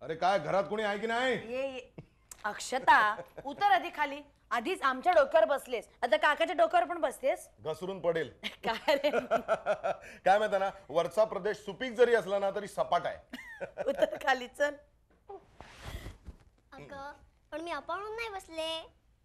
अरे काय घरात कोणी आहे की नाही? ये अक्षता उतर आधी खाली. आधीच आमच्या डोक्यावर बसलेस, आता काकाच्या डोक्यावर पण बसतेस. घसरून पडेल. काय रे? काय माहिती ना, वरचा प्रदेश सुपीक जरी असला ना तरी सपाट आहे. उतर खाली चल. अगं पण मी अपळून नाही बसले,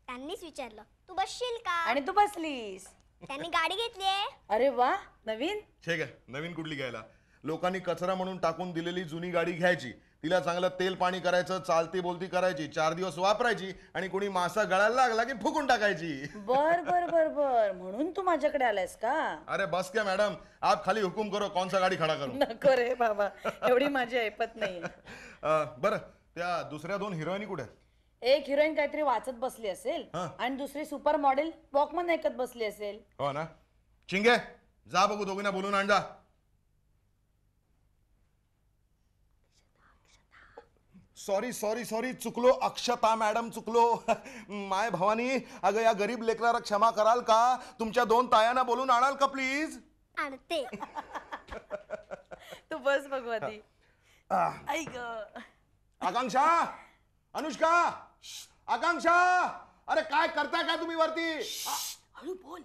त्यांनीच विचारलं तू बसशील का आणि तू बसलीस. त्यांनी गाडी घेतलीये. अरे वा, नवीन. ठीक आहे, नवीन कुठली घ्यायला? लोकांनी कचरा म्हणून टाकून दिलेली जुनी गाडी घ्यायची, तिला चांगलं तेल पाणी करायचं, चालती बोलती करायची, 4 दिवस वापरायची आणि कोणी मासा गळायला लागला की फुकून टाकायची. बर बर बर बर, म्हणून तू माझ्याकडे आलायस का? अरे बस क्या मैडम, आप खाली हुकुम करो कौन सा गाडी खड़ा करू. नको रे बाबा, एवढी माझी ऐपत नाही. बरं, त्या दुसऱ्या 2 हिरोईनी कुठे आहेत? एक हिरोईन काहीतरी वाचत बसली असेल आणि दुसरी सुपर मॉडेल वॉकमन ऐकत बसली असेल. हो ना. चिंगे, जा बघू, दोघींना बोलून आण जा. सॉरी सॉरी सॉरी, चुकलो अक्षता मॅडम, चुकलो. माय भवानी, अगं या गरीब लेकराला क्षमा कराल का? तुमच्या 2 तायांना बोलून आणाल का प्लीज? आणते. तू बस बघू आधी. ऐक आकांक्षा, अनुष्का, आकांक्षा, अरे काय करताय का तुम्ही वरती? हळू बोल,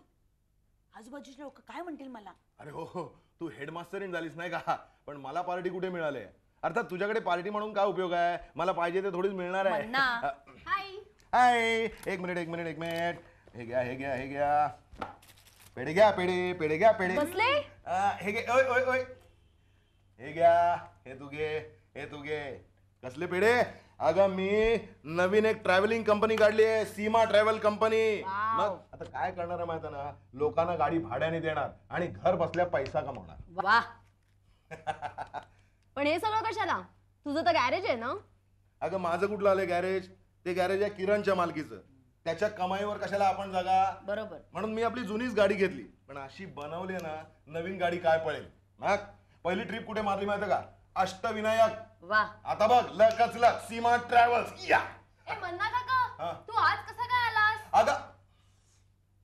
आजूबाजूचे लोक काय म्हणतील मला. अरे हो हो, तू हेडमास्टरीन झालीस नाही का? पण मला पार्टी कुठे मिळाले? अर्थात तुझ्याकडे पार्टी म्हणून काय उपयोग आहे? मला पाहिजे ते थोडीच मिळणार आहे. हाय. हाय, एक मिनिट. हे घ्या पेढे घ्या, पेढे घ्या, पेढे. बसले? हे घे, ओय ओय ओय, हे घ्या, हे तू घे. कसले पेढे? अगं मी नवीन एक ट्रॅव्हलिंग कंपनी काढली आहे, सीमा ट्रॅव्हल कंपनी. मग आता काय करणार आहे माहिती ना, लोकांना गाडी भाड्याने देणार आणि घर बसल्या पैसा कमवणार. वा. पण हे सगळं कशाला? तुझं तर गॅरेज आहे ना? अगं माझं कुठलं आलंय गॅरेज? ते गॅरेज आहे किरणच्या मालकीचं. त्याच्या कमाईवर कशाला आपण जागा? बरोबर. म्हणून मी आपली जुनीच गाडी घेतली, पण अशी बनवली ना, नवीन गाडी काय पडेल. मग पहिली ट्रिप कुठे मारली माहिती का? अष्टविनायक. वा. आता बघ, लकच लक सीमा ट्रॅव्हल्स. या ए मन्ना काका, तू आज कसा काय आलास? अगं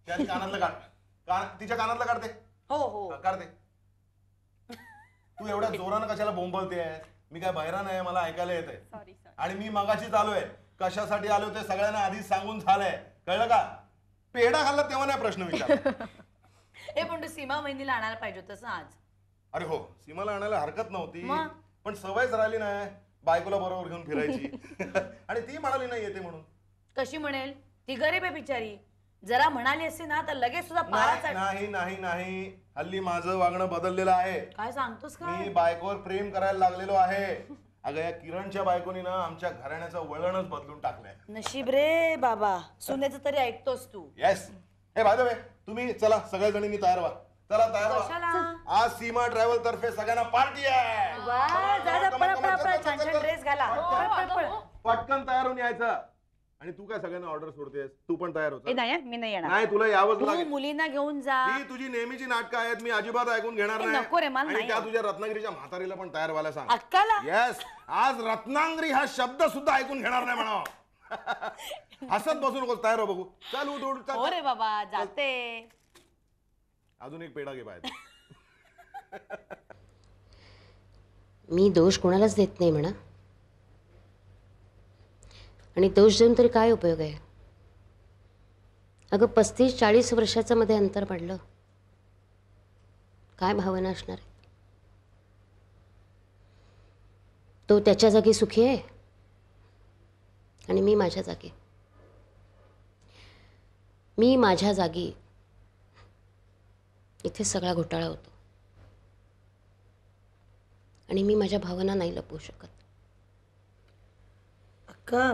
त्याने कानातलं काढ, तिच्या कानातलं काढते. हो काढते. तू एवढ्या जोरानं कशाला बोंबलते? मी काय बहिरा नाही, मला ऐकायला येत आहे. आणि मी मगाशीच आलोय. कशासाठी आलो ते सगळ्यांना आधीच सांगून झालंय, कळलं का? पेढा खाल्ला तेव्हा नाही प्रश्न विचार. हे पण तू सीमा वहिनीला आणायला पाहिजे होतंस आज. अरे हो, सीमाला आणायला हरकत नव्हती, पण सवयच राहिली नाही बायकोला बरोबर घेऊन फिरायची. आणि ती म्हणाली नाही येते म्हणून. कशी म्हणेल? ती गरीब आहे बिचारी. जरा म्हणाली असती ना तर लगेच सुद्धा पाराचा. नाही, हल्ली माझं वागणं बदललेलं आहे. काय सांगतोस का? मी बायकोवर प्रेम करायला लागलेलो आहे. अगं या किरणच्या बायकोनी ना आमच्या घराण्याचं वळणच बदलून टाकलंय. नशीब रे बाबा, सुनेचं तरी ऐकतोस तू. येस. हे बाय द वे, तुम्ही चला सगळ्या जणींनी तयार व्हा. चला तयार व्हा. आज सीमा ट्रॅव्हल तर्फे सगळ्यांना पार्टी आहे. वा, जा पळा, छान ड्रेस घाला. पटकन तयार होऊन यायचं. आणि तू काय सगळ्यांना ऑर्डर सोडतेस? तू पण तयार होत. नाही, मी नाही येणार. नाही, तुला यावंच तू लागेल. मुलींना घेऊन जा. ही तुझी नेहमीची नाटकं आहेत, मी अजिबात ऐकून घेणार नाही. नको रे, मला आणि नाही त्या तुझ्या रत्नागिरीच्या म्हातारीला पण तयार व्हायला सांग. अक्काला? येस, आज रत्नागिरी हा शब्द सुद्धा ऐकून घेणार नाही म्हणा. हसत बसू नको, तयार हो बघू. चल उठ. हो रे बाबा, जाते. अजून एक पेढा घे बाहेर. मी दोष कोणालाच देत नाही म्हणा. आणि दोष देऊन तरी काय उपयोग आहे? अगं 35-40 वर्षाचं मध्ये अंतर पडलं. काय भावना असणार आहे? तो त्याच्या जागी सुखी आहे आणि मी माझ्या जागी. मी माझ्या जागी इथे सगळा घोटाळा होतो आणि मी माझ्या भावना नाही लपवू शकत. अक्का,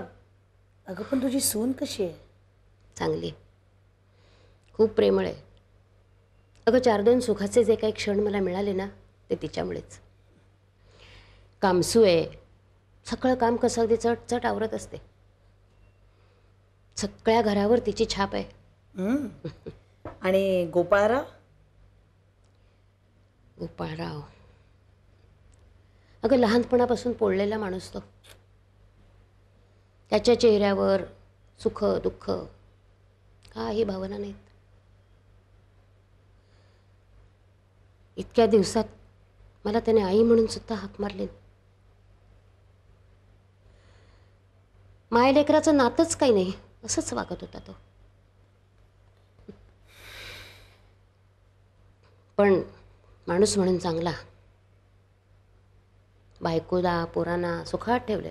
अगं पण तुझी सून कशी आहे? चांगली, खूप प्रेमळ आहे. अगं 4-2 सुखाचे जे काही क्षण मला मिळाले ना, ते तिच्यामुळेच. कामसू आहे, सगळं काम कसं अगदी चट आवरत असते. सगळ्या घरावर तिची छाप आहे. आणि गोपाळराव? गोपाळराव अगं लहानपणापासून पोळलेला माणूस तो. त्याच्या चेहऱ्यावर सुख दुःख काही भावना नाहीत. इतक्या दिवसात मला त्याने आई म्हणून सुद्धा हाक मारली. मायलेकराचं नातंच काही नाही असंच वागत होता तो. पण माणूस म्हणून चांगला. बायकोला पोरांना सुखात ठेवले.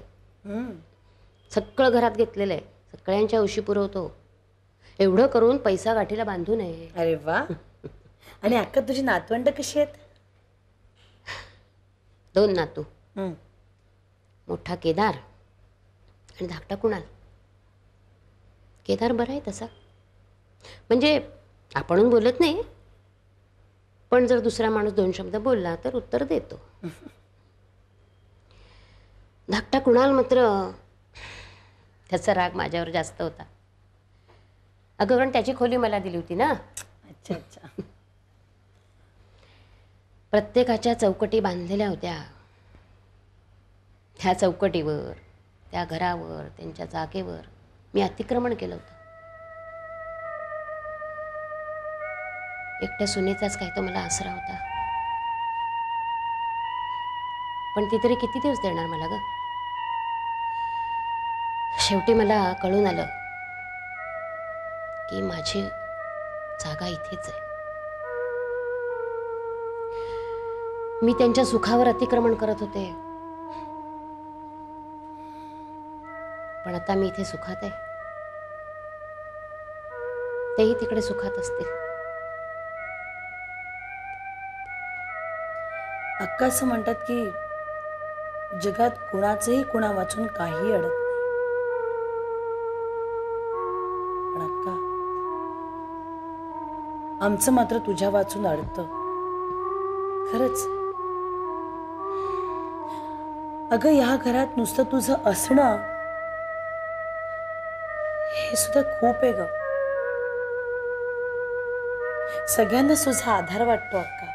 सगळं घरात घेतलेलं आहे. सगळ्यांच्या उशी पुरवतो. एवढं करून पैसा गाठीला बांधू नये. अरे वा. आणि अक्का तुझी नातवंड कशी आहेत? 2 नातू. मोठा केदार आणि धाकटा कुणाल. केदार बरा आहे तसा, म्हणजे आपणहून बोलत नाही, पण जर दुसरा माणूस 2 शब्द बोलला तर उत्तर देतो. धाकटा कुणाल मात्र त्याचा राग माझ्यावर जास्त होता. अगं कारण त्याची खोली मला दिली होती ना. अच्छा अच्छा. प्रत्येकाच्या चौकटी बांधलेल्या होत्या. त्या चौकटीवर, त्या घरावर, त्यांच्या जागेवर मी अतिक्रमण केलं होतं. एकट्या सुनेचाच काय तो मला आसरा होता. पण ती तरी किती दिवस देणार मला ग. शेवटी मला कळून आलं की माझी जागा इथेच आहे. मी त्यांच्या सुखावर अतिक्रमण करत होते, पण आता मी इथे सुखात आहे. तेही तिकडे सुखात असतील. अक्का असं म्हणतात की जगात कुणाचंही कुणा वाचून काही अडत नाही. पण अक्का, आमचं मात्र तुझ्या वाचून अडतं. खरंच. अगं ह्या घरात नुसतं तुझं असणं हे सुद्धा खूप आहे ग. सगळ्यांना तुझा आधार वाटतो अक्का.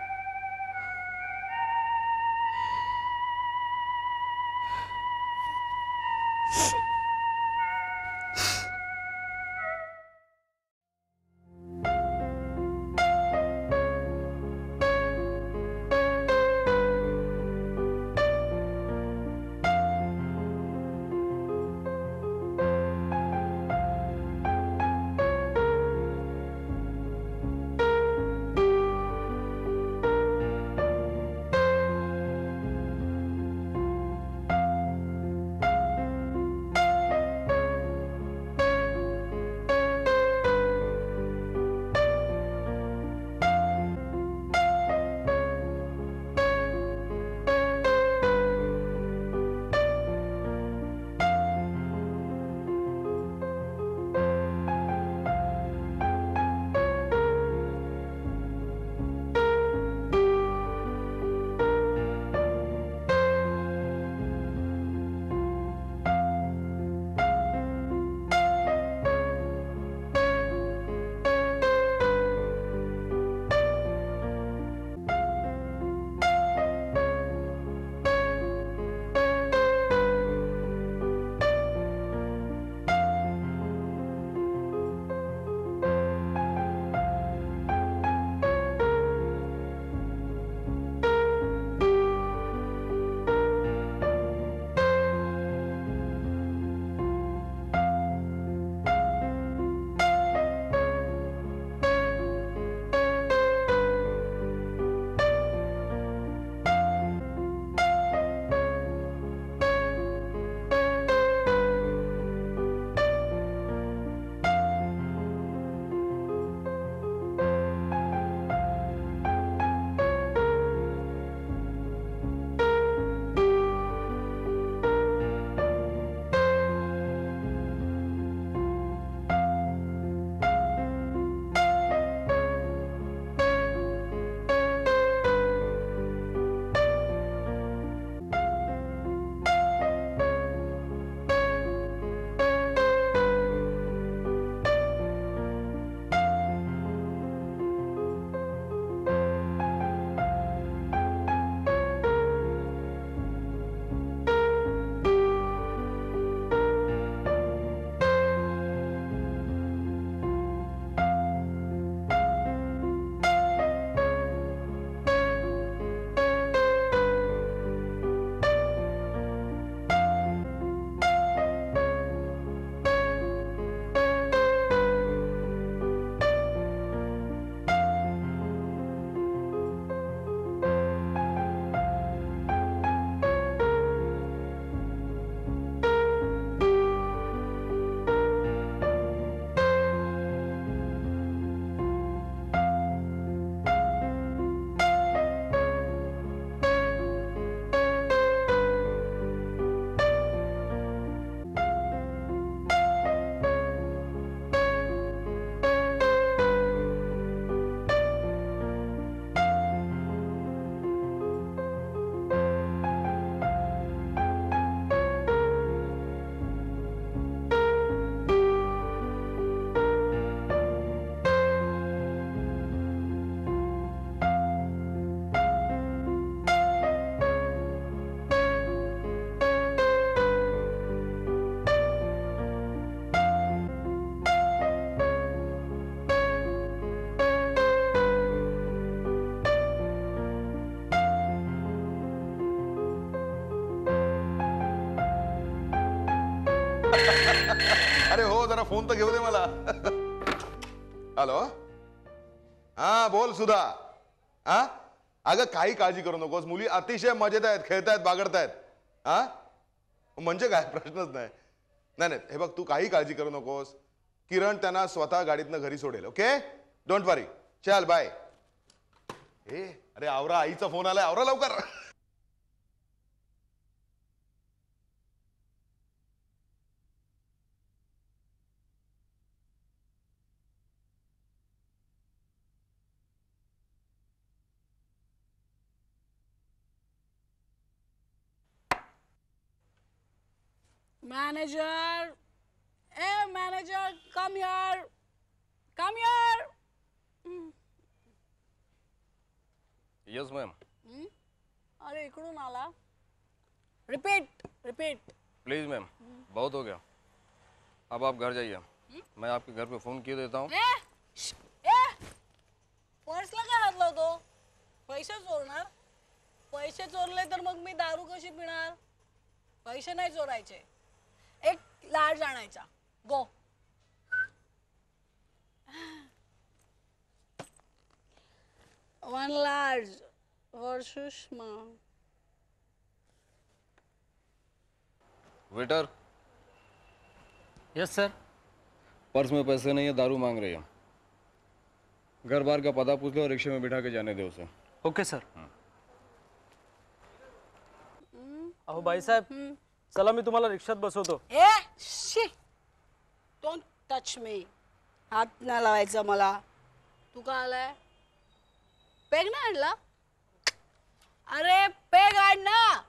अरे हो, जरा फोन तर घेऊ दे मला. हॅलो, हा बोल सुधा. हा अगं काही काळजी करू नकोस, मुली अतिशय मजेत आहेत, खेळतायत, बागडतायत. हा म्हणजे काय, प्रश्नच नाही. नाही नाही, हे बघ, तू काही काळजी करू नकोस. किरण त्यांना स्वतः गाडीतनं घरी सोडेल. ओके, डोंट वरी. चल बाय. ए अरे आवरा, आईचा फोन आलाय, आवरा लवकर. Manager, hey manager, come here, come here. Yes ma'am. अरे इकडून आला. Repeat repeat. प्लीज मैम, बहुत हो गया. अब आप घर जाइए. मैं आपके घर पे फोन किए देता हूँ. पर्सला काय हात लावतो? पैसे चोरणार? पैसे चोरले तर मग मी दारू कशी पिणार? पैसे नाही चोरायचे. एक लार्ज आणायचा. गो. वन लार्ज और Sushma. Waiter, yes sir. Purse में पैसे नहीं है, दारू मांग रही है. घर बार का पता पूछ लो और रिक्शे में बिठा के जाने दो उसे. Okay sir. अहो बाईसाहेब, चला मी तुम्हाला रिक्षात बसवतो. ए शी, डोंट टच मी. हात नाही लावायचा मला. तू का आलाय? पेग नाही आणला? अरे पेग आण ना.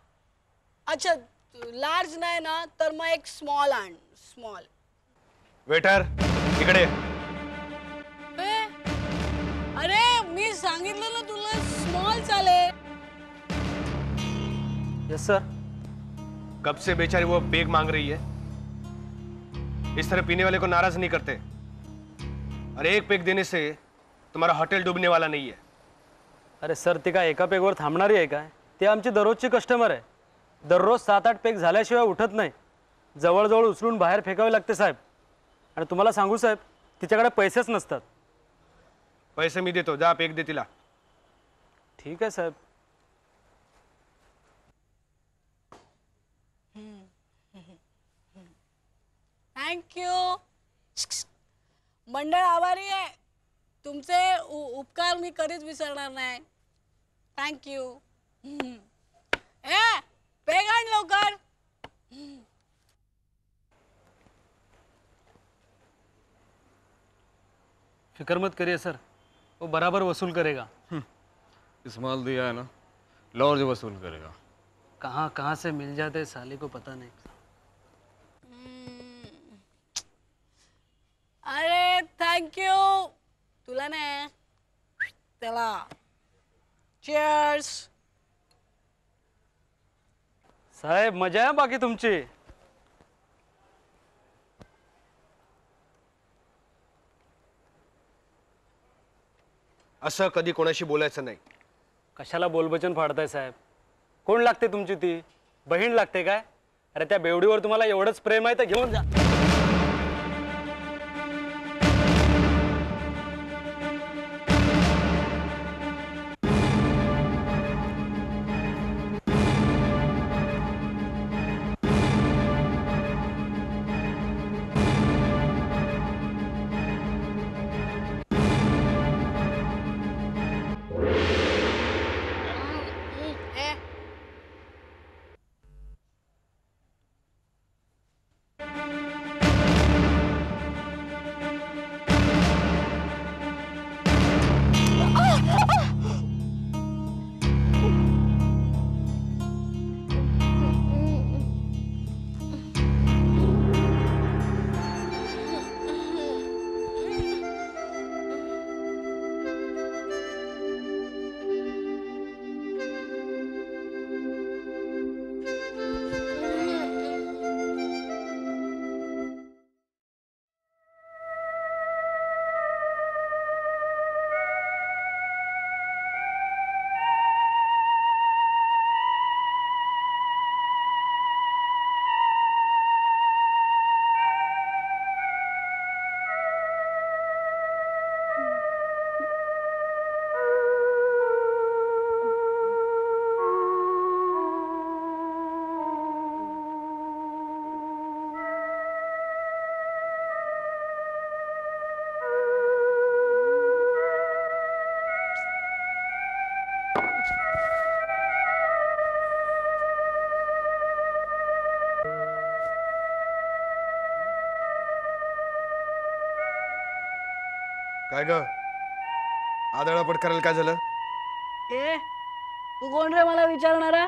अच्छा लार्ज नाही ना, तर मग एक स्मॉल आण. स्मॉल. वेटर इकडे. अरे मी सांगितलं ना तुला, स्मॉल चालेल. Yes sir. कब से बेचारी वो पेग मांग रही है. इस तरह पीने वाले को नाराज नहीं करते. और एक पेग देने से तुम्हारा होटल डूबने वाला नहीं है. अरे सर, ती काय एका पेगवर थांबणारी आहे काय? ती आमची दररोजची कस्टमर आहे. दररोज 7-8 पेग झाल्याशिवाय उठत नाही. जवळजवळ उचलून बाहेर फेकावे लागते साहेब. आणि तुम्हाला सांगू साहेब, तिच्याकडे पैसेच नसतात. पैसे मी देतो, जा पेग दे तिला. ठीक आहे साहेब. थँक्यू. मंडळ आभारी आहे. तुमचे उपकार मी कधीच विसरणार नाही. थँक्यू. ए पेग आण लवकर. फिक्र मत करिए सर, वो बराबर वसूल करेगा. इस माल दिया है ना, लॉर्ज वसूल करेगा. कहाँ कहाँ से मिल जाते साले को पता नहीं. अरे थँक्यू. तुला नाही, त्याला. चीयर्स. साहेब मजा आहे बाकी तुमची. असं कधी कोणाशी बोलायचं नाही. कशाला बोलबचन फाडताय साहेब? कोण लागते तुमची? ती बहीण लागते काय? अरे त्या बेवडीवर तुम्हाला एवढंच प्रेम आहे तर घेऊन जा. काय ग आदळपट करायला काय झालं? ए तू कोण रे मला विचारणारा?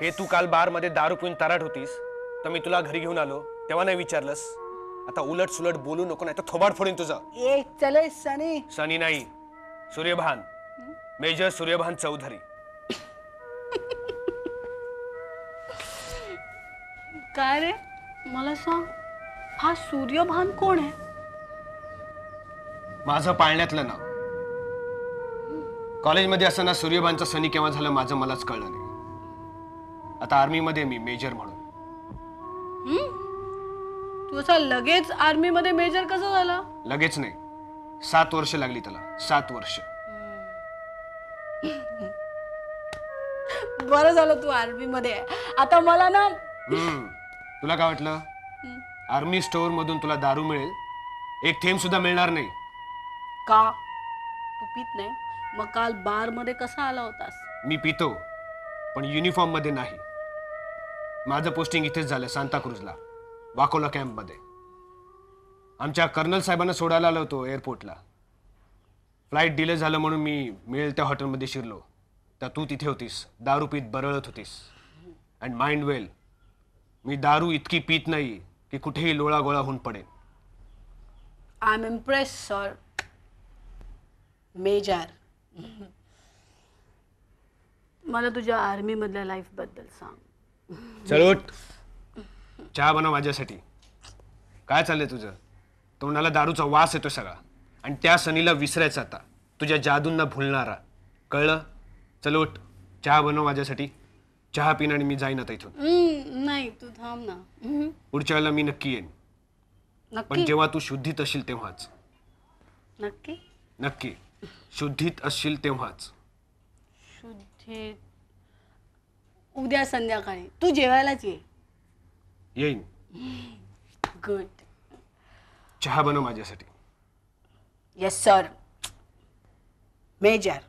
हे तू काल बार मध्ये दारू पिऊन तराट होतीस तर मी तुला घरी घेऊन आलो तेव्हा नाही विचारलंस? आता उलट सुलट बोलू नको नाही तर थोबाड फोडीन तुझं. ए चले सनी. सनी नाही, सूर्यभान, मेजर सूर्यभान चौधरी. काय रे मला सांग, हा सूर्यभान कोण आहे? माझं पाळण्यातलं नाव. कॉलेजमध्ये असताना सूर्यभानचा सनी केव्हा झालं माझं मलाच कळलं नाही. आता आर्मी मध्ये मी मेजर म्हणून. तू असा लगेच आर्मी मध्ये मेजर कसं झाला? लगेच नाही, 7 वर्ष लागली त्याला. 7 वर्ष. बरं झालं तू आर्मी मध्ये आहे. आता मला ना तुला काय वाटलं आर्मी स्टोअर मधून तुला दारू मिळेल? एक थेंब सुद्धा मिळणार नाही. का तू पित नाही मग काल बार मध्ये कसा आला होतास? मी पितो पण युनिफॉर्म मध्ये नाही. माझं पोस्टिंग इथेच झालं, सांताक्रूजला, वाकोला कॅम्प मध्ये. आमच्या कर्नल साहेबांना सोडायला आलो होतो एअरपोर्टला. फ्लाईट डिले झालं म्हणून मी मिळेल त्या हॉटेलमध्ये शिरलो तर तू तिथे होतीस, दारू पीत बरळत होतीस. अँड माइंड वेल, मी दारू इतकी पीत नाही की कुठेही लोळा गोळा होऊन पडेन. I am impress sir. Major, मला तुझ्या आर्मी मधल्या लाईफ बद्दल सांग. चल उठ, चहा बनव माझ्यासाठी. काय चाललंय तुझं? तोंडाला दारूचा वास येतो सगळा. आणि त्या सनीला विसरायचं आता, तुझ्या जादूंना भुलणारा. कळलं? चल उठ, चहा बनव माझ्यासाठी. चहा पिन आणि मी जाईन आता इथून. नाही तू थांब ना. पुढच्या वेळेला मी नक्की येईन, पण नक्की जेव्हा तू शुद्धीत असशील तेव्हाच. नक्की नक्की शुद्धीत असशील तेव्हाच. शुद्धीत उद्या संध्याकाळी तू जेवायलाच ये. येईन. गुड. चहा बनव माझ्यासाठी. Yes sir. मेजर.